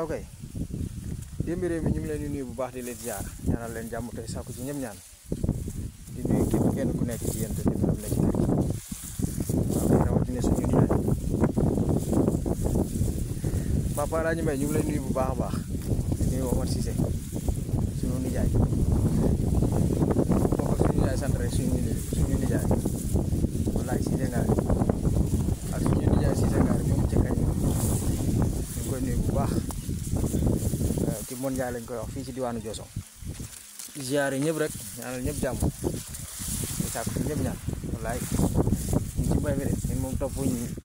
waaw kay démb réew mi ñu ngi leen di nuyu bu baax di leen ziar ñaanal leen jàmm tey sàkku ci ñëpp ñaan di nuyu képp kenn ku nekk ci yéen te di am na ci kër gi waaw kay rawatina suñu nijaay papa Alaaji Mbay ñu ngi lay nuyu bu baax a baax di nuyu Omar Cissé suñu nijaay bokk suñu nijaay sant rek suñu nijaay wallaay Cissé ngaar ak suñu nijaay Cissé ngaar ñoom ci kañ ñu ngi koy nuyu bu baax ci Mon Njaay lañ koy wax fii ci diwaanu Joso ziare ñëpp rek ñaanal ñëpp jàmm di sàkku ci ñëpp ñaan wallaay ñu ci bay bi de ñun moom topp ñu